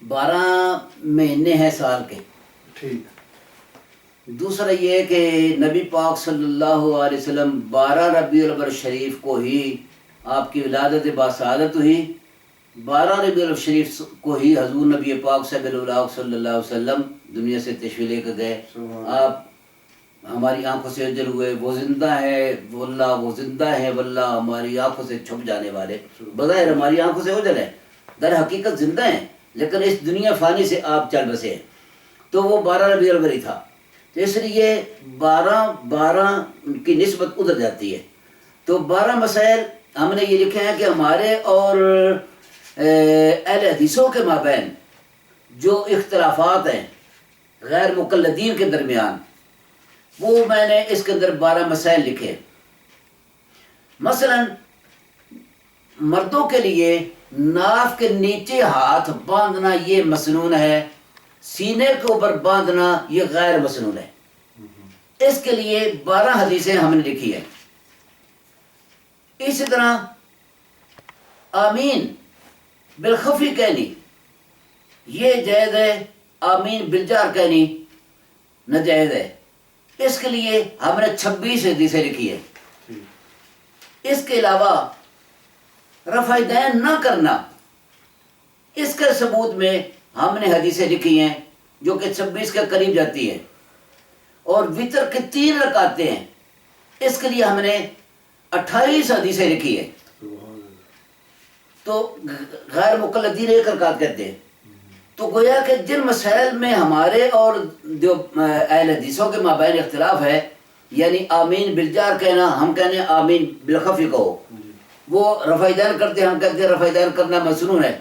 12 مہینے ہیں سال کے. ٹھیک. دوسرا یہ کہ نبی پاک صلی اللہ علیہ وسلم 12 ربیع الاول شریف کو ہی آپ کی ولادت باسعادت ہوئی. 12 ربیع الاول شریف کو ہی حضور نبی پاک صلی اللہ علیہ وسلم دنیا سے تشریف لے کر گئے. آپ ہماری آنکھوں سے اجل ہوئے. وہ زندہ ہے واللہ، وہ زندہ ہے واللہ، ہماری آنکھوں سے چھپ جانے والے. بظاہر ہماری آنکھوں سے اجل ہے، در حقیقت زندہ ہیں، لیکن اس دنیا فانی سے آپ چل بسے ہیں. تو وہ 12 ربیع الاول ہی تھا. تو اس لیے 12 کی نسبت ادھر جاتی ہے. تو 12 مسائل ہم نے یہ لکھے ہیں کہ ہمارے اور اہل حدیثوں کے مابین جو اختلافات ہیں غیر مقلدین کے درمیان، وہ میں نے اس کے اندر 12 مسائل لکھے. مثلا مردوں کے لیے ناف کے نیچے ہاتھ باندھنا یہ مسنون ہے، سینے کے اوپر باندھنا یہ غیر مسنون ہے. اس کے لیے 12 حدیثیں ہم نے لکھی ہیں. اسی طرح آمین بالخفی کہنی یہ جائز ہے، آمین بالجار کہنی ناجائز ہے. اس کے لیے ہم نے 26 حدیثیں لکھی ہیں. اس کے علاوہ رفع دین نہ کرنا، اس کے ثبوت میں ہم نے حدیثیں لکھی ہیں جو کہ 26 کے قریب جاتی ہیں. اور وطر کے 3 رکعتیں ہیں، اس کے لیے ہم نے 28 حدیثیں لکھی ہیں. تو غیر مقلدین 1 رکعت کہتے ہیں. تو گویا کہ جن مسائل میں ہمارے اور جو اہل حدیثوں کے مابین اختلاف ہے، یعنی آمین بالجار کہنا، ہم کہنے آمین بالخفی کہو. وہ رفع دین کرتے ہیں، ہم کہتے ہیں رفع دین کرنا مسنون ہے.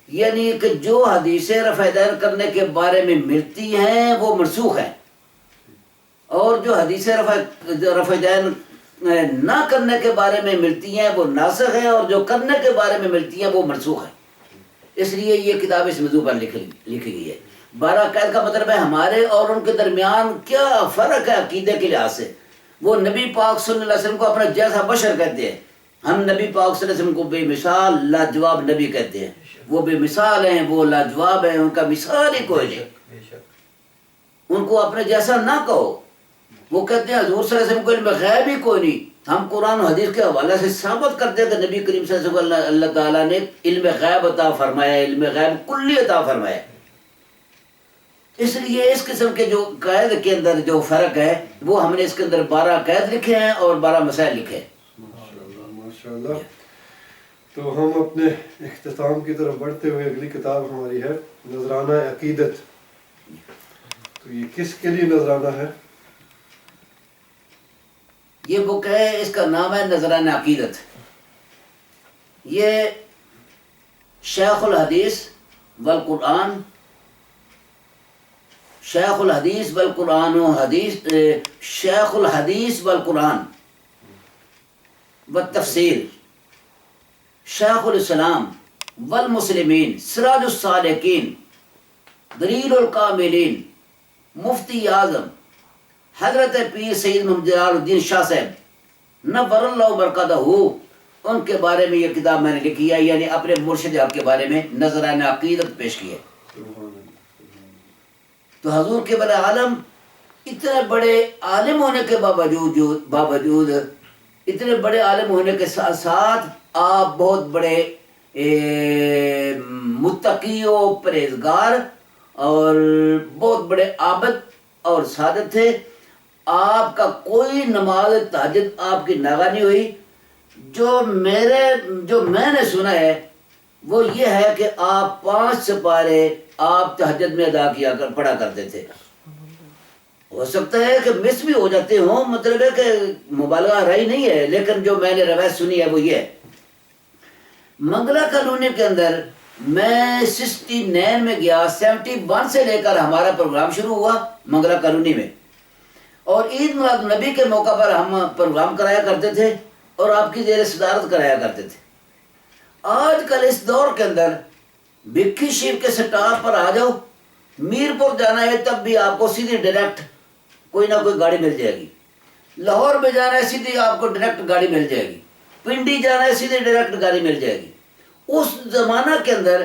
یعنی کہ جو حدیثیں رفع دین کرنے کے بارے میں ملتی ہیں وہ منسوخ ہیں، اور جو حدیثیں رفع دین نہ کرنے کے بارے میں ملتی ہیں وہ ناسخ ہیں، اور جو کرنے کے بارے میں ملتی ہیں وہ منسوخ ہیں. اس لیے یہ کتاب اس موضوع پر لکھی گئی ہے. 12 قید کا مطلب ہے ہمارے اور ان کے درمیان کیا فرق ہے عقیدے کے لحاظ سے. وہ نبی پاک صلی اللہ علیہ وسلم کو اپنا جیسا بشر کہتے ہیں، ہم نبی پاک صلی اللہ علیہ وسلم کو بے مثال لاجواب نبی کہتے ہیں. وہ بے مثال ہیں، وہ لاجواب ہیں، ان کا مثال ہی کوئی نہیں. ان کو اپنے جیسا نہ کہو. وہ کہتے ہیں حضور صلی اللہ علیہ وسلم کو علم غیب ہی کوئی نہیں. ہم قرآن و حدیث کے حوالے سے ثابت کرتے ہیں کہ نبی کریم صلی اللہ علیہ وسلم اللہ تعالیٰ نے علم غیب عطا فرمایا، علم غیب کلی عطا فرمایا. اس لیے اس قسم کے جو قید کے اندر جو فرق ہے وہ ہم نے اس کے اندر 12 قید لکھے ہیں اور 12 مسائل لکھے ہیں. ماشاءاللہ. تو ہم اپنے اختتام کی طرف بڑھتے ہوئے اگلی کتاب ہماری ہے نذرانہ عقیدت. تو یہ کس کے لیے نذرانہ ہے؟ یہ بک ہے، اس کا نام ہے نذرانہ عقیدت. یہ شیخ الحدیث والقرآن، شیخ الحدیث والقرآن و حدیث، شیخ الحدیث والقرآن والتفسیر، شیخ الاسلام والمسلمین، سراج السالکین، دلیل الکاملین، مفتی اعظم حضرت پیر سید محمد جلال الدین شاہ صاحب نور اللہ برکاتہ، ان کے بارے میں یہ کتاب میں نے لکھی ہے. یعنی اپنے مرشد حق کے بارے میں نذرانہ عقیدت پیش کی ہے. تو حضور کے بڑے عالم اتنے بڑے عالم ہونے کے باوجود اتنے بڑے عالم ہونے کے ساتھ ساتھ آپ بہت بڑے متقی و پرہیزگار اور بہت بڑے عابد اور سعادت تھے. آپ کا کوئی نماز تہجد آپ کی ناغہ نہیں ہوئی. جو میں نے سنا ہے وہ یہ ہے کہ آپ 5 سپارے آپ تہجد میں پڑھا کرتے تھے. ہو سکتا ہے کہ مس بھی ہو جاتے ہوں، مطلب ہے کہ مبالغہ رہی نہیں ہے، لیکن جو میں نے روایت سنی ہے وہ یہ ہے. منگلہ کالونی کے اندر میں 69 میں گیا، 71 سے لے کر ہمارا پروگرام شروع ہوا منگلہ کالونی میں، اور عید میلاد نبی کے موقع پر ہم پروگرام کرایا کرتے تھے اور آپ کی زیر صدارت کرایا کرتے تھے. آج کل اس دور کے اندر بھکھی شیپ کے سٹاپ پر آ جاؤ، میر پور جانا ہے تب بھی آپ کو سیدھی ڈائریکٹ کوئی نہ کوئی گاڑی مل جائے گی. لاہور میں جانا ہے سیدھی آپ کو ڈائریکٹ گاڑی مل جائے گی. پنڈی جانا ہے سیدھی ڈائریکٹ گاڑی مل جائے گی. اس زمانہ کے اندر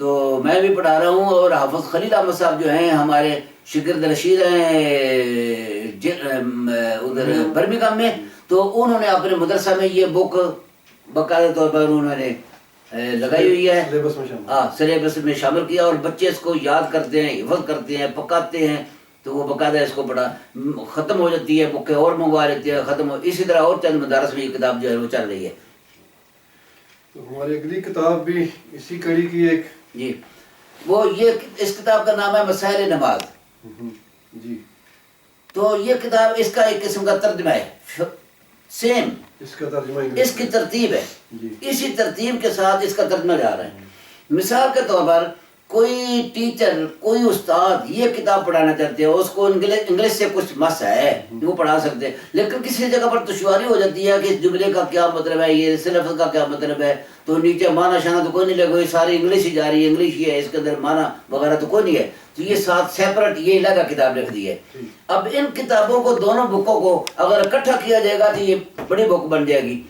تو میں بھی پڑھا رہا ہوں، اور حافظ خلیل احمد صاحب جو ہیں ہمارے شگرد رشید ہیں ادھر برمنگھم میں، تو انہوں نے اپنے مدرسہ میں یہ بک باقاعدہ طور پر انہوں نے لگائی ہوئی ہے، سلیبس میں شامل۔ ہاں سلیبس میں شامل کیا، اور بچے اس کو یاد کرتے ہیں، حفظ کرتے ہیں، پکاتے ہیں، تو وہ باقاعدہ اس کو پڑھا ختم ہو جاتی ہے، بکیں اور منگوا لیتے ہیں، ختم ہو، اسی طرح اور چند مدارس میں یہ کتاب جو ہے وہ چل رہی ہے۔ تو ہماری اگلی کتاب بھی اسی کڑی کی ایک جی، وہ یہ اس کتاب کا نام ہے مسائل نماز۔ جی، تو یہ کتاب اس کا ایک قسم کا ترجمہ ہے، سیم اس کا ترجمہ اس کی ترتیب ہے، جی، اسی ترتیب کے ساتھ اس کا ترجمہ جا رہا ہے۔ مثال کے طور پر کوئی ٹیچر، کوئی استاد یہ کتاب پڑھانا چاہتے ہیں، اس کو انگلش سے کچھ مس ہے، وہ پڑھا سکتے ہیں، لیکن کسی جگہ پر دشواری ہو جاتی ہے کہ اس جملے کا کیا مطلب ہے، یہ لفظ کا کیا مطلب ہے، تو نیچے معنی شانہ تو کوئی نہیں لگا، یہ ساری انگلش ہی جا رہی ہے، انگلش ہی ہے، اس کے اندر معنی وغیرہ تو کوئی نہیں ہے، تو یہ ساتھ سیپریٹ یہ الگ کتاب لکھ دی ہے۔ اب ان کتابوں کو، دونوں بکوں کو اگر اکٹھا کیا جائے گا تو یہ بڑی بک بن جائے گی،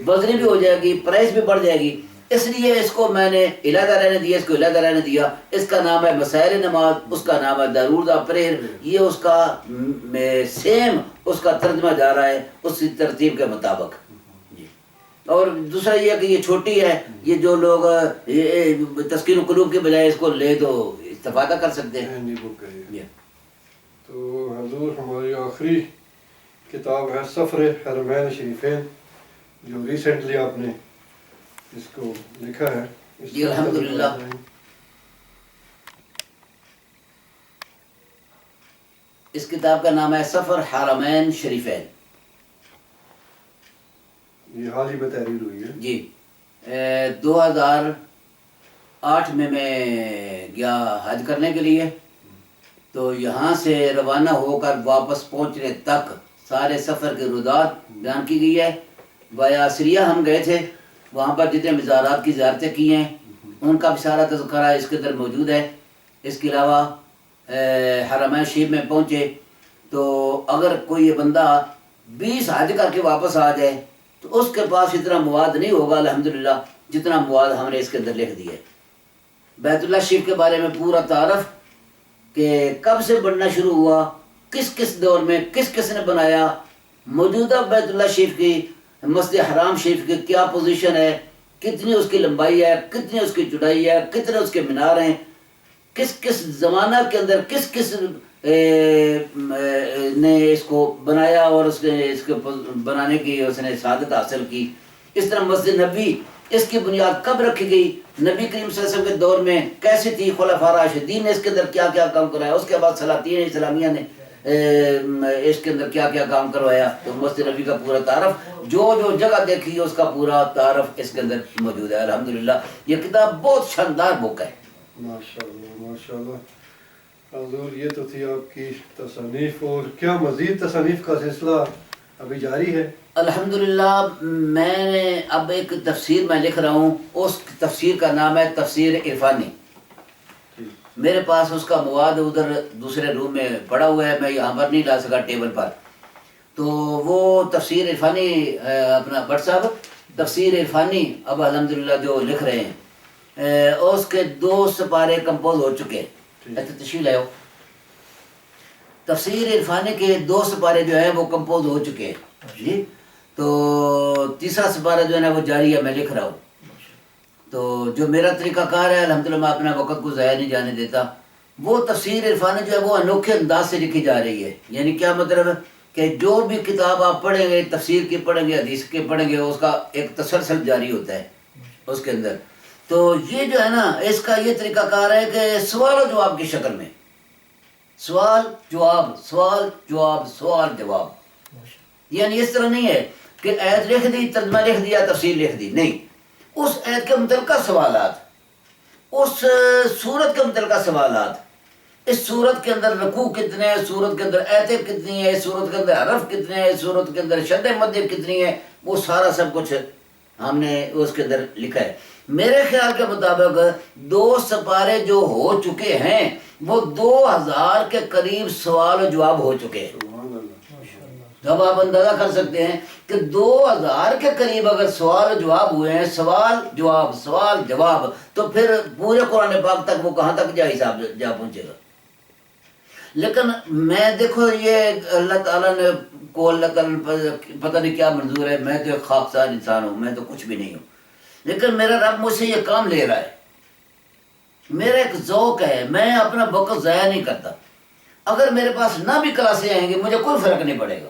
وزنی بھی ہو جائے گی، پرائس بھی بڑھ جائے گی، اس لیے اس کو میں نے علیحدہ رہنے دیا، اس کو علیحدہ رہنے دیا۔ اس کا نام ہے مسائل نماز، اس کا نام ہے دارود پریر، یہ اس کا سیم اس کا ترجمہ جا رہا ہے اسی ترتیب کے مطابق۔ جی، اور دوسرا یہ کہ یہ چھوٹی ہے، یہ جو لوگ تسکین القلوب کے بجائے اس کو لے تو استفادہ کر سکتے ہیں۔ بک ہے۔ تو حضور ہماری آخری کتاب ہے سفر حرمین شریفین، جو ریسنٹلی آپ نے اس کو لکھا ہے۔ جی الحمدللہ، اس کتاب کا نام ہے سفر حرمین شریفین۔ یہ حال ہی میں تحریر ہوئی ہے۔ جی، 2008 میں گیا حج کرنے کے لیے، تو یہاں سے روانہ ہو کر واپس پہنچنے تک سارے سفر کے رودات بیان کی گئی ہے۔ وایا سریہ ہم گئے تھے، وہاں پر جتنے مزارات کی زیارتیں کی ہیں ان کا بھی سارا تذکرہ اس کے اندر موجود ہے۔ اس کے علاوہ حرمین شریف میں پہنچے تو اگر کوئی بندہ 20 حج کر کے واپس آ جائے تو اس کے پاس اتنا مواد نہیں ہوگا الحمدللہ جتنا مواد ہم نے اس کے اندر لکھ دیا ہے۔ بیت اللہ شریف کے بارے میں پورا تعارف کہ کب سے بننا شروع ہوا، کس کس دور میں کس کس نے بنایا، موجودہ بیت اللہ شریف کی، مسجد حرام شریف کی کیا پوزیشن ہے، کتنی اس کی لمبائی ہے، کتنی اس کی چوڑائی ہے، کتنے اس کے مینار ہیں، کس کس زمانہ کے اندر کس کس نے اس کو بنایا اور اس کے بنانے کی اس نے سعادت حاصل کی۔ اس طرح مسجد نبی، اس کی بنیاد کب رکھی گئی، نبی کریم صلی اللہ علیہ وسلم کے دور میں کیسی تھی، خلفاء راشدین نے اس کے اندر کیا کیا کام کرایا، اس کے بعد سلاطین اسلامیہ نے اس کے اندر کیا کیا کام کروایا، تو مسجد نبی کا پورا تعارف، جو جو جگہ دیکھی اس کا پورا تعارف اس کے اندر موجود ہے۔ الحمدللہ یہ کتاب بہت شاندار بک ہے۔ ماشاءاللہ ماشاءاللہ حضور، یہ تو تھی آپ کی تصانیف، اور کیا مزید تصانیف کا سلسلہ ابھی جاری ہے؟ الحمدللہ میں نے اب ایک تفسیر میں لکھ رہا ہوں، اس تفسیر کا نام ہے تفسیر عرفانی۔ میرے پاس اس کا مواد ادھر دوسرے روم میں پڑا ہوا ہے، میں یہاں پر نہیں لا سکا ٹیبل پر، تو وہ تفسیر عرفانی اپنا بٹ صاحب تفسیر عرفانی اب الحمدللہ جو لکھ رہے ہیں، اس کے 2 سپارے کمپوز ہو چکے ہیں۔ تشریف لائے ہو، تفسیر عرفانی کے 2 سپارے جو ہیں وہ کمپوز ہو چکے ہیں جی، تو تیسرا سپارہ جو ہے نا وہ جاری ہے، میں لکھ رہا ہوں۔ تو جو میرا طریقہ کار ہے الحمدللہ، میں اپنا وقت کو ضائع نہیں جانے دیتا۔ وہ تفسیر عرفانی جو ہے وہ انوکھے انداز سے لکھی جا رہی ہے، یعنی کیا مطلب ہے کہ جو بھی کتاب آپ پڑھیں گے، تفسیر کی پڑھیں گے، حدیث کے پڑھیں گے، اس کا ایک تسلسل جاری ہوتا ہے اس کے اندر۔ تو یہ جو ہے نا اس کا یہ طریقہ کار ہے کہ سوال و جواب کی شکل میں، سوال جواب سوال جواب سوال جواب، یعنی اس طرح نہیں ہے کہ آیت لکھ دی، ترجمہ لکھ دیا، تفسیر لکھ دی، نہیں، اس آیت کے متعلقہ سوالات، اس سورت کے متعلقہ سوالات، اس سورت کے اندر رکوع کتنے ہیں، سورت کے اندر آیتیں کتنی ہیں، سورت کے اندر حرف کتنے ہیں، سورت کے اندر شد مد کتنی ہے، وہ سارا سب کچھ ہم نے اس کے اندر لکھا ہے۔ میرے خیال کے مطابق 2 سپارے جو ہو چکے ہیں وہ 2000 کے قریب سوال و جواب ہو چکے ہیں۔ تو اب آپ اندازہ کر سکتے ہیں کہ 2000 کے قریب اگر سوال و جواب ہوئے ہیں، سوال جواب، تو پھر پورے قرآن پاک تک وہ کہاں تک جا پہنچے گا۔ لیکن میں دیکھو یہ اللہ تعالیٰ نے کو اللہ تعالیٰ پتہ نہیں کیا منظور ہے، میں تو ایک خاکسار انسان ہوں، میں تو کچھ بھی نہیں ہوں، لیکن میرا رب مجھ سے یہ کام لے رہا ہے، میرا ایک ذوق ہے، میں اپنا وقت ضائع نہیں کرتا۔ اگر میرے پاس نہ بھی کلاسیں آئیں گی مجھے کوئی فرق نہیں پڑے گا،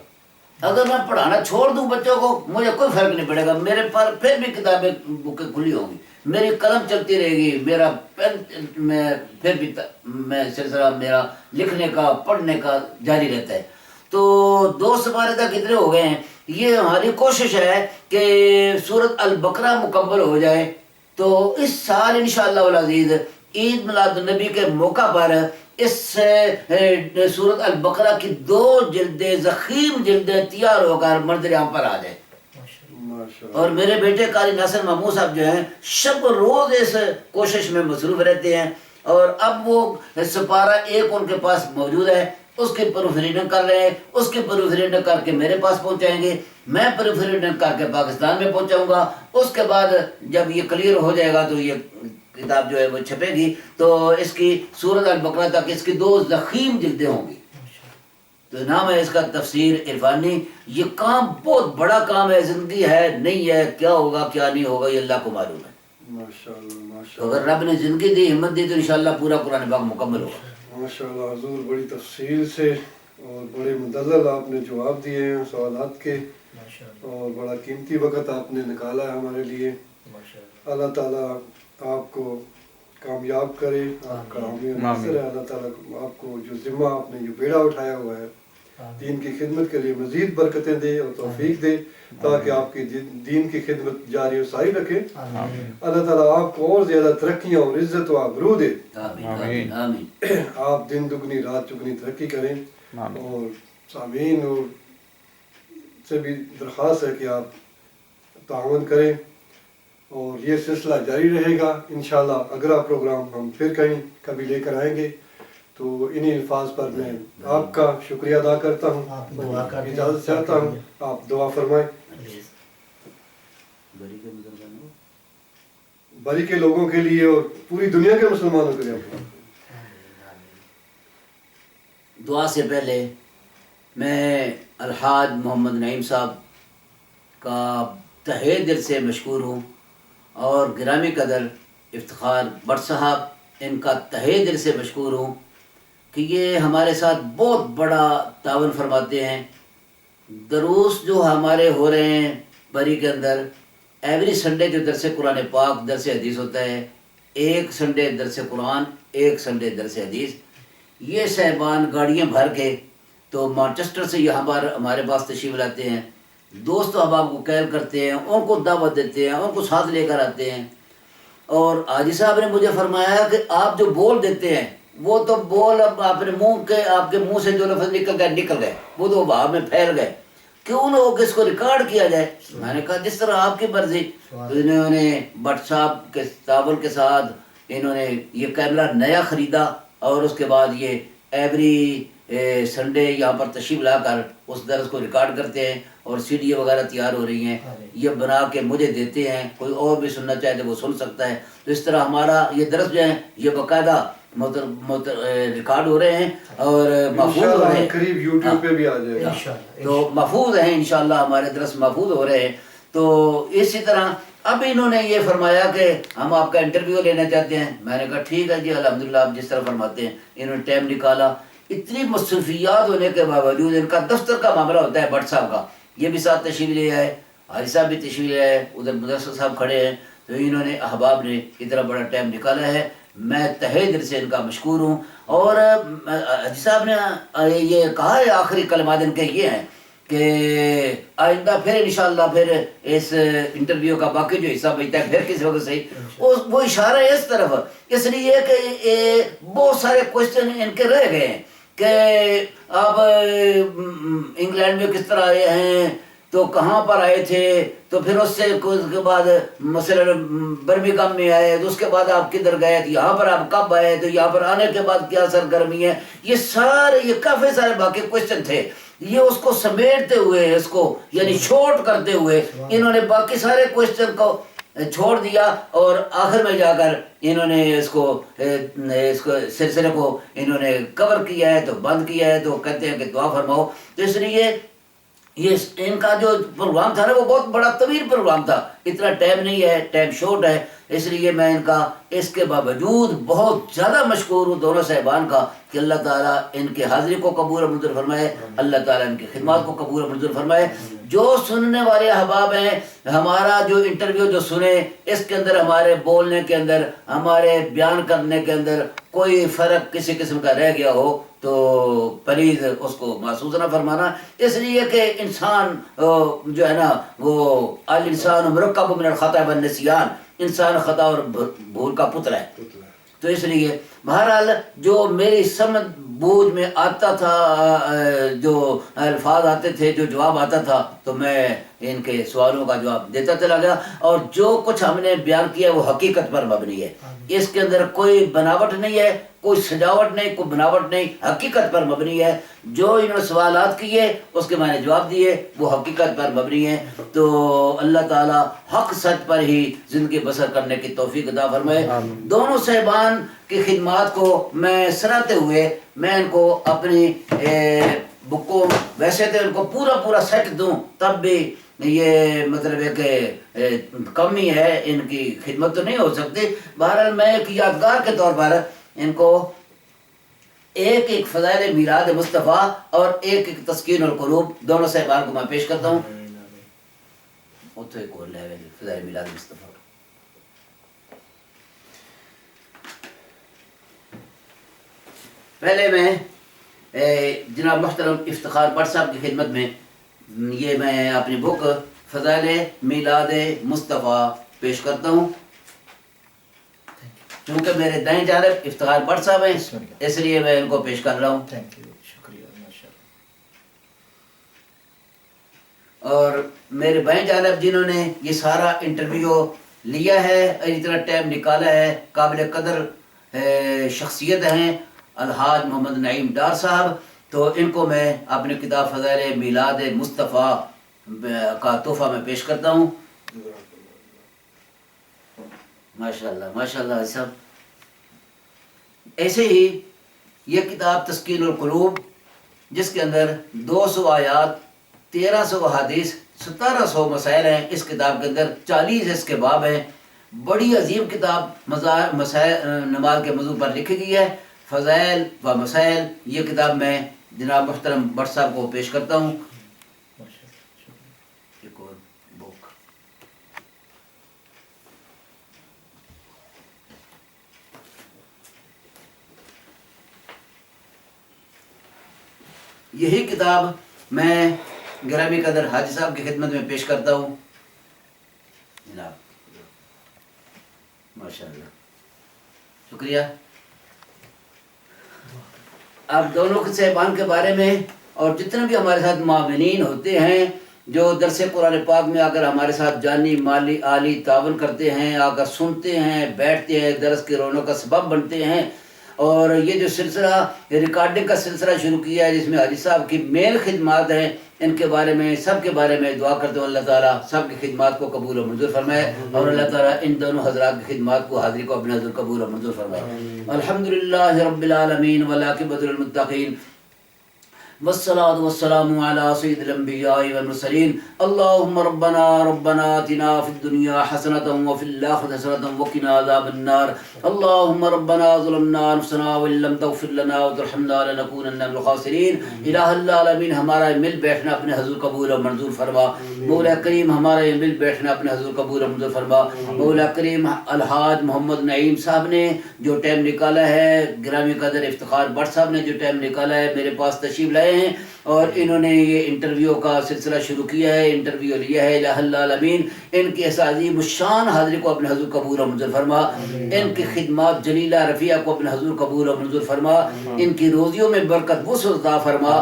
اگر میں پڑھانا چھوڑ دوں بچوں کو مجھے کوئی فرق نہیں پڑے گا، میرے پر پھر بھی کتابیں بکیں کھلی ہوں گی، میری قلم چلتی رہے گی، میرا پین میں پھر بھی میں سلسلہ میرا لکھنے کا پڑھنے کا جاری رہتا ہے۔ تو دوست ہمارے تک اتنے ہو گئے ہیں، یہ ہماری کوشش ہے کہ سورۃ البقرہ مکمل ہو جائے، تو اس سال انشاءاللہ العزیز عید میلاد النبی کے موقع پر اس سورۃ البقرہ کی 2 جلدیں ضخیم جلدیں تیار ہو کر منظر عام پر آ جائے۔ اور میرے بیٹے قاری ناصر محمود صاحب جو ہیں شب روز اس کوشش میں مصروف رہتے ہیں، اور اب وہ سپارہ 1 ان کے پاس موجود ہے، اس کی پروف ریڈنگ کر رہے ہیں، اس کی پروف ریڈنگ کر کے میرے پاس پہنچائیں گے، میں پروف ریڈنگ کر کے پاکستان میں پہنچاؤں گا، اس کے بعد جب یہ کلیئر ہو جائے گا تو یہ کتاب جو ہے وہ چھپے گی، تو اس کی سورۃ البقرہ تک اس کی 2 ضخیم جلدیں ہوں گی۔ تو نام ہے اس کا تفسیر عرفانی۔ یہ کام بہت بڑا کام ہے، زندگی ہے نہیں ہے، کیا ہوگا کیا نہیں ہوگا یہ اللہ کو معلوم ہے۔ تو اگر رب نے زندگی دی، ہمت دی، تو انشاءاللہ پورا قرآن پاک مکمل ہوگا۔ ماشاءاللہ حضور، بڑی تفصیل سے اور بڑے مدلل آپ نے جواب دیے ہیں سوالات کے، اور بڑا قیمتی وقت آپ نے نکالا ہے ہمارے لیے۔ اللہ تعالیٰ آپ کو کامیاب کرے، آپ کا حامی و ناصر ہے۔ اللہ تعالیٰ آپ کو جو ذمہ آپ نے جو بیڑا اٹھایا ہوا ہے دین کی خدمت کے لیے مزید برکتیں دے اور توفیق دے، تاکہ آپ کی دین کی خدمت جاری و ساری رکھے۔ اللہ تعالیٰ آپ کو اور زیادہ ترقیاں اور عزت و آبرو دے، آمین آمین۔ آپ دن دگنی رات چگنی ترقی کریں۔ اور سامعین اور سے بھی درخواست ہے کہ آپ تعاون کریں، اور یہ سلسلہ جاری رہے گا انشاءاللہ۔ اگلا پروگرام ہم پھر کہیں کبھی لے کر آئیں گے، تو انہی الفاظ پر میں آپ کا شکریہ ادا کرتا ہوں، اجازت چاہتا ہوں، آپ دعا فرمائیں۔ بری کے لوگوں کے لیے اور پوری دنیا کے مسلمانوں کے لیے دعا سے پہلے میں الحاج محمد نعیم صاحب کا تہہ دل سے مشکور ہوں، اور گرامی قدر افتخار بٹ صاحب، ان کا تہہ دل سے مشکور ہوں کہ یہ ہمارے ساتھ بہت بڑا تعاون فرماتے ہیں۔ دروس جو ہمارے ہو رہے ہیں بری کے اندر، ایوری سنڈے جو درس قرآن پاک درس حدیث ہوتا ہے، 1 سنڈے درس قرآن، 1 سنڈے درس حدیث، یہ صاحبان گاڑیاں بھر کے تو مانچسٹر سے یہاں ہمارے پاس تشریف لاتے ہیں، دوست احباب کو کیل کرتے ہیں، ان کو دعوت دیتے ہیں، ان کو ساتھ لے کر آتے ہیں۔ اور حاجی صاحب نے مجھے فرمایا کہ آپ جو بول دیتے ہیں وہ تو بول اب آپ کے منہ سے جو لفظ نکل گئے وہ تو ہوا میں پھیل گئے، کیوں نہ ہو کہ اس کو ریکارڈ کیا جائے۔ میں نے کہا جس طرح آپ کی مرضی۔ تو انہوں نے بٹ صاحب کے تعاون کے ساتھ انہوں نے یہ کیمرہ نیا خریدا، اور اس کے بعد یہ ایوری سنڈے یہاں پر تشریف لا کر اس درس کو ریکارڈ کرتے ہیں، اور سی ڈی وغیرہ تیار ہو رہی ہیں، یہ بنا کے مجھے دیتے ہیں، کوئی اور بھی سننا چاہے تو وہ سن سکتا ہے۔ تو اس طرح ہمارا یہ درس جو ہے یہ باقاعدہ ریکارڈ ہو رہے ہیں اور محفوظ ہو رہے ہیں، قریب یوٹیوب پہ بھی آ جائے گا، تو محفوظ ہیں انشاءاللہ، ہمارے درس محفوظ ہو رہے ہیں۔ تو اسی طرح اب انہوں نے یہ فرمایا کہ ہم آپ کا انٹرویو لینا چاہتے ہیں۔ میں نے کہا ٹھیک ہے جی، الحمدللہ آپ جس طرح فرماتے ہیں۔ انہوں نے ٹائم نکالا، اتنی مصروفیات ہونے کے باوجود ان کا دفتر کا معاملہ ہوتا ہے بٹ صاحب کا، یہ بھی ساتھ تشریف لے آئے، حاجی صاحب بھی تشریف لے آئے، ادھر مدرسہ صاحب کھڑے ہیں، تو انہوں نے احباب نے اتنا بڑا ٹائم نکالا ہے، میں تہہ دل سے ان کا مشکور ہوں۔ اور حاجی صاحب نے یہ کہا ہے آخری کلمات ان کے یہ ہیں کہ آئندہ پھر انشاءاللہ پھر اس انٹرویو کا باقی جو حصہ بچتا ہے پھر کسی وقت صحیح، وہ اشارہ ہے اس طرف، اس لیے کہ بہت سارے کوشچن ان کے رہ گئے ہیں کہ آپ انگلینڈ میں کس طرح آئے ہیں، تو کہاں پر آئے تھے، تو پھر اس سے کچھ کے بعد مثلا برمنگھم میں آئے، تو اس کے بعد آپ کدھر گئے، تو یہاں پر آپ کب آئے، تو یہاں پر آنے کے بعد کیا سرگرمی ہے، یہ کافی سارے باقی کوشچن تھے۔ یہ اس کو سمیٹتے ہوئے اس کو یعنی شارٹ کرتے ہوئے انہوں نے باقی سارے کوشچن کو چھوڑ دیا اور آخر میں جا کر انہوں نے اس کو سلسلے کو انہوں نے کور کیا ہے تو بند کیا ہے، تو کہتے ہیں کہ دعا فرماؤ. تو اس لیے یہ ان کا جو پروگرام تھا نا وہ بہت بڑا طویل پروگرام تھا، اتنا ٹائم نہیں ہے، ٹائم شارٹ ہے، اس لیے میں ان کا اس کے باوجود بہت زیادہ مشکور ہوں دونوں صاحبان کا کہ اللہ تعالیٰ ان کی حاضری کو قبول و منظور فرمائے، اللہ تعالیٰ ان کی خدمات کو قبول و منظور فرمائے. جو سننے والے احباب ہیں ہمارا جو انٹرویو جو سنے، اس کے اندر ہمارے بولنے کے اندر، ہمارے بیان کرنے کے اندر کوئی فرق کسی قسم کا رہ گیا ہو تو پلیز اس کو محسوس نہ فرمانا. اس لیے کہ انسان جو ہے نا وہ الانسان مرکب من الخطا والنسیان، انسان خطا اور بھول کا پتلا ہے. تو اس لیے بہرحال جو میری سمجھ بوجھ میں آتا تھا، جو الفاظ آتے تھے، جو جواب آتا تھا، تو میں ان کے سوالوں کا جواب دیتا چلا گیا. اور جو کچھ ہم نے بیان کیا وہ حقیقت پر مبنی ہے، اس کے اندر کوئی بناوٹ نہیں ہے، کوئی سجاوٹ نہیں، کوئی بناوٹ نہیں، حقیقت پر مبنی ہے. جو انہوں نے سوالات کیے اس کے میں نے جواب دیے، وہ حقیقت پر مبنی ہے. تو اللہ تعالیٰ حق سچ پر ہی زندگی بسر کرنے کی توفیق عطا فرمائے. دونوں صاحبان کی خدمات کو میں سراہتے ہوئے میں ان کو اپنی بک کو ویسے تو ان کو پورا سیٹ دوں تب بھی یہ مطلب ہے کہ کمی ہے، ان کی خدمت تو نہیں ہو سکتی. بہرحال میں ایک یادگار کے طور پر ان کو ایک فضائل میلاد مصطفیٰ اور ایک تسکین القلوب دونوں صاحبان کو میں پیش کرتا ہوں. اتو ایک اور ہے فضائل میلاد مصطفیٰ. پہلے میں جناب محترم افتخار بٹ صاحب کی خدمت میں یہ میں اپنی بک فضائل میلاد مصطفیٰ پیش کرتا ہوں. چونکہ میرے دائیں جانب افتخار بٹ صاحب ہیں اس لیے میں ان کو پیش کر رہا ہوں. اور میرے بائیں جانب جنہوں نے یہ سارا انٹرویو لیا ہے، اتنا ٹائم نکالا ہے، قابل قدر شخصیت ہیں الحاج محمد نعیم ڈار صاحب. تو ان کو میں اپنی کتاب فضائل میلاد مصطفیٰ کا تحفہ میں پیش کرتا ہوں. ماشاءاللہ صاحب. ایسے ہی یہ کتاب تسکین القلوب جس کے اندر 200 آیات، 1300 احادیث، 1700 مسائل ہیں. اس کتاب کے اندر 40 اس کے باب ہیں. بڑی عظیم کتاب مسائل نماز کے موضوع پر لکھی گئی ہے. فضائل و مسائل یہ کتاب میں جناب محترم بٹ صاحب کو پیش کرتا ہوں. ایک اور بک یہی کتاب میں گرامی قدر حاجی صاحب کی خدمت میں پیش کرتا ہوں. جناب ماشاءاللہ شکریہ. آپ دونوں کے صاحبان کے بارے میں اور جتنے بھی ہمارے ساتھ معاونین ہوتے ہیں جو درس قرآن پاک میں آ کر ہمارے ساتھ جانی مالی عالی تعاون کرتے ہیں، آ کر سنتے ہیں، بیٹھتے ہیں، درس کی رونق کا سبب بنتے ہیں. اور یہ جو سلسلہ ریکارڈنگ کا سلسلہ شروع کیا ہے جس میں حاجی صاحب کی مین خدمات ہیں، ان کے بارے میں سب کے بارے میں دعا کرتے ہوں اللہ تعالیٰ سب کی خدمات کو قبول و منظور فرمائے اور اللہ تعالیٰ ان دونوں حضرات کی خدمات کو حاضری کو اپنے حضور قبول و منظور فرمائے. الحمدللہ رب العالمین والعاقبۃ للمتقین والصلاة والسلام على سيد الأنبياء والمرسلين. اللهم ربنا آتنا في الدنيا حسنة وفي الآخرة حسنة وقنا عذاب النار. اللهم ربنا ظلمنا أنفسنا وإن لم تغفر لنا وترحمنا لنكونن من الخاسرين. الہ العالمین ہمارا مل بیٹھنا اپنے حضور قبول و منظور فرما. مولا کریم ہمارا یہ مل بیٹھنا اپنے حضور قبول و منظور فرما. مولا کریم الحاج محمد نعیم صاحب نے جو ٹائم نکالا ہے، گرامی قدر افتخار بٹ صاحب نے جو ٹائم نکالا ہے میرے پاس تشریف لائے ہیں اور انہوں نے یہ انٹرویو کا سلسلہ شروع کیا ہے، انٹرویو لیا ہے. الہ العالمین ان کی اس عظیم الشان حاضری کو اپنے حضور قبول و منظور فرما. ان کی خدمات جلیلہ رفیعہ کو اپنے حضور قبول و منظور فرما. ان کی روزیوں میں برکت وسعت عطا فرما.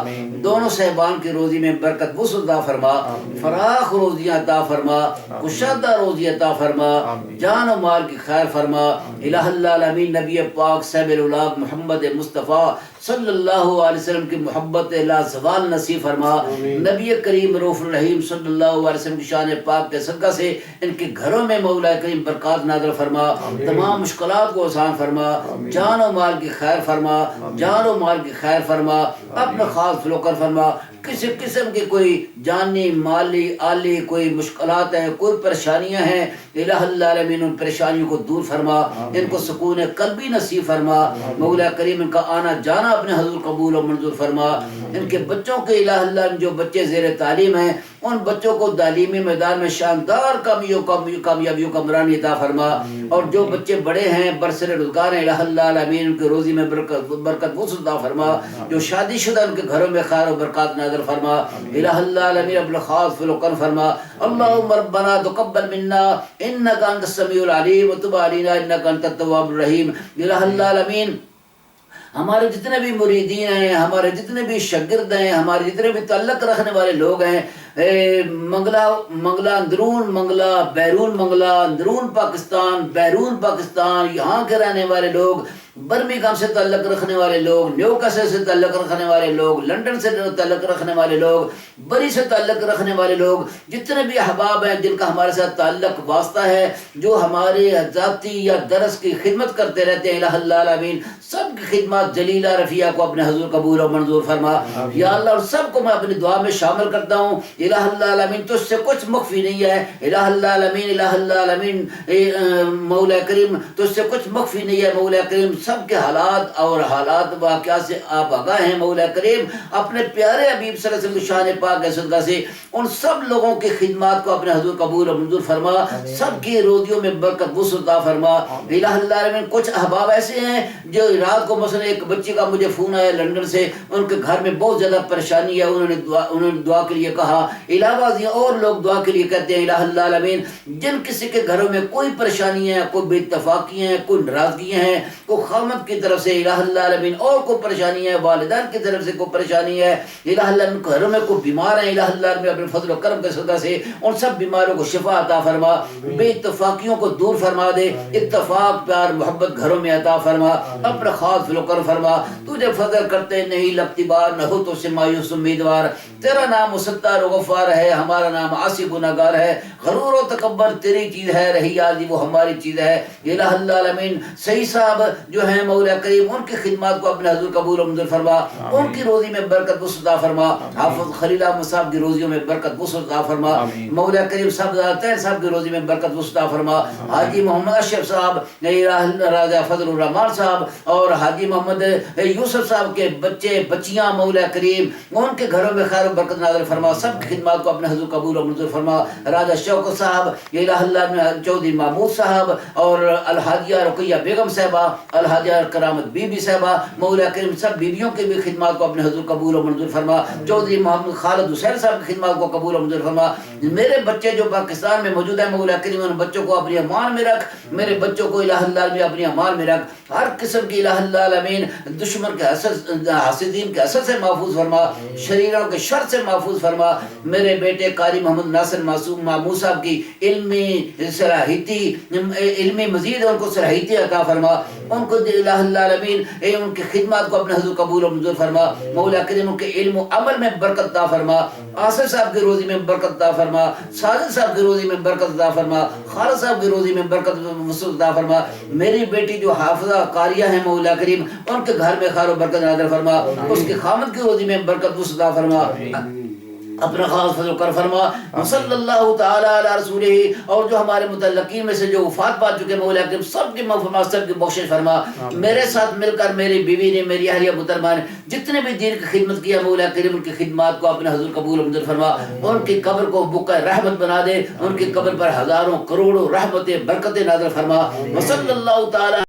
دونوں صاحبان کی روزی میں برکت وسعت عطا فرما. فراخ روزیاں عطا فرما، کشادہ روزی عطا فرما، جان و مال کی خیر فرما. الہ العالمین نبی پاک صاحب الاولاق محمد مصطفیٰ صلی اللہ علیہ وسلم کی محبت لا زوال نصیب فرما. نبی کریم رؤوف الرحیم صلی اللہ علیہ وسلم کی شان پاک کے صدقہ سے ان کے گھروں میں مولا کریم برکات نازل فرما. تمام مشکلات کو آسان فرما. جان و مال کی خیر فرما. جان و مال کی خیر فرما. اپنا خاص فلوکر فرما. کسی قسم کی کوئی جانی مالی آلی کوئی مشکلات ہیں, کوئی پریشانیاں ہیں, الہ العالمین ان پریشانیوں کو دور فرما. ان کو سکون قلبی نصیب فرما. مولا کریم ان کا آنا جانا اپنے حضور قبول و منظور فرما. ان کے بچوں کے الہ اللہ جو بچے زیر تعلیم ہیں ان بچوں کو تعلیمی میدان میں شاندار کامیابیوں کا عمرانی عطا فرما. اور جو بچے بڑے ہیں برسر روزگار ہیں الہ العالمین ان کے روزی میں برکت وسعت عطا فرما. جو شادی شدہ ان کے گھروں میں خیر و برکات نازل فرما. الہ العالمین ابن خاص فلوکن فرما. اللہم ربنا تقبل منا انک انت السمیع العلیم وتب علینا انک انت التواب الرحیم. الہ العالمین ہمارے جتنے بھی مریدین ہیں, ہمارے جتنے بھی شاگرد ہیں, ہمارے جتنے بھی تعلق رکھنے والے لوگ ہیں, منگلا اندرون منگلا بیرون منگلا, اندرون پاکستان بیرون پاکستان, یہاں کے رہنے والے لوگ, برمنگھم سے تعلق رکھنے والے لوگ, نیوکاسل سے تعلق رکھنے والے لوگ, لندن سے تعلق رکھنے والے لوگ, بری سے تعلق رکھنے والے لوگ, جتنے بھی احباب ہیں جن کا ہمارے ساتھ تعلق واسطہ ہے, جو ہمارے ذاتی یا درس کی خدمت کرتے رہتے ہیں, الہ العالمین سب کی خدمات جلیلہ رفیع کو اپنے حضور قبول و منظور فرما. یا اللہ اور سب کو میں اپنی دعا میں شامل کرتا ہوں. الہ العالمین تجھ سے کچھ مخفی نہیں ہے. الہ العالمین مولا کریم تجھ سے کچھ مخفی نہیں ہے. مولا کریم سب کے حالات اور حالات واقعات سے آپ آگاہ ہیں. مولا کریم اپنے پیارے حبیب صلی اللہ علیہ وسلم کی شان پاک کے صدقہ سے ان سب لوگوں کی خدمات کو اپنے حضور قبول و منظور فرما. سب کی روزیوں میں برکت وسعت عطا فرما. الہ العالمین کچھ احباب ایسے ہیں جو رات کو مثلا ایک بچی کا مجھے فون آیا لندن سے, ان کے گھر میں بہت زیادہ پریشانی ہے, انہوں نے دعا کے لیے کہا. علاوہ اور لوگ دعا کے لیے کہتے ہیں الہ العالمین جن کسی کے گھروں میں کوئی پریشانی ہے, کوئی بے اتفاقی ہیں, کوئی ناراضگیاں ہیں, کوئی خامد کی طرف سے الہ العالمین اور کوئی پریشانی ہے, والدین کی طرف سے کوئی پریشانی ہے, الہ العالمین گھروں میں کوئی بیمار ہیں, الہ العالمین اپنے فضل و کرم کے صدقہ سے ان سب بیماروں کو شفا عطا فرما. بے اتفاقیوں کو دور فرما دے. اتفاق پیار محبت گھروں میں عطا فرما. اپنا خاص فضل و کرم فرما. تجھے فضل کرتے نہیں لگتی بار, نہ ہو تو سے مایوس امیدوار. تیرا نام مستر و غفار ہے, ہمارا نام عاصی گناہگار ہے. غرور و تکبر تیری چیز ہے, رہی یادی وہ ہماری چیز ہے. الہ العالمین صحیح صاحب جو ہیں مولا کریم ان کی خدمات کو اپنے حضور قبول و منظور فرما. ان کی روزی میں برکت وسعت عطا فرما. حافظ خلیل احمد صاحب کی روزیوں میں برکت وسعت عطا فرما. مولا کریم صاحب کی روزی میں برکت وسعت عطا فرما. حاجی محمد اشرف صاحب, راجہ فضل الرحمان صاحب اور حاجی محمد یوسف صاحب کے بچے بچیاں مولا کریم ان کے گھروں میں خیر و برکت نازل فرما. سب کی خدمات کو اپنے حضور قبول و منظور فرما. راجہ شوکت صاحب, الہ اللہ چودھری محمود صاحب اور الحاجیہ رقیہ بیگم صاحبہ, الحاجیہ کرامت بی بی صاحبہ, مولا کریم سب بیویوں کی بھی خدمات کو اپنے حضور قبول و منظور فرما. چودھری محمد خالد حسین صاحب کی خدمات کو قبول و منظور فرما. میرے بچے جو پاکستان میں موجود ہیں مولا کریم ان بچوں کو اپنی امان میں رکھ. میرے بچوں کو الہ اللہ میں اپنی امان میں رکھ. ہر قسم کی الہ العالمین دشمن کے حاسدین کے اثر سے محفوظ فرما. شریروں کے شر سے محفوظ فرما. میرے بیٹے قاری محمد ناصر معصوم مامو صاحب کی علمی مزید ان کو صلاحیتی عطا فرما. ان کو الہ العالمین ان کی خدمات کو اپنے حضور قبول و منظور فرما. مولا کریم ان کے علم و عمل میں برکت عطا فرما. آصف صاحب کی روزی میں برکت عطا فرما. ساجد صاحب کی روزی میں برکت عطا فرما. خالد صاحب کی روزی میں برکت وسعت عطا فرما. میری بیٹی جو حافظہ قاریہ ہے مولا کریم ان کے گھر میں خیر و برکت نازل فرما. اس کے خامد کی روزی میں برکت وسعت عطا فرما. اپنا خاص فضل کر فرما. صلی اللہ تعالی علی رسولہ. اور جو ہمارے متعلقین میں سے جو وفات پا چکے مولا کریم سب کی مغفرت سب کی بخشش فرما. میرے ساتھ مل کر میری بیوی نے میری اہلیہ محترمہ نے جتنے بھی دین کی خدمت کیا مولا کریم ان کی خدمات کو اپنے حضور قبول و منظور فرما. ان کی قبر کو بقع رحمت بنا دے. ان کی قبر پر ہزاروں کروڑوں رحمتیں برکتیں نازل فرما. صلی اللہ تعالی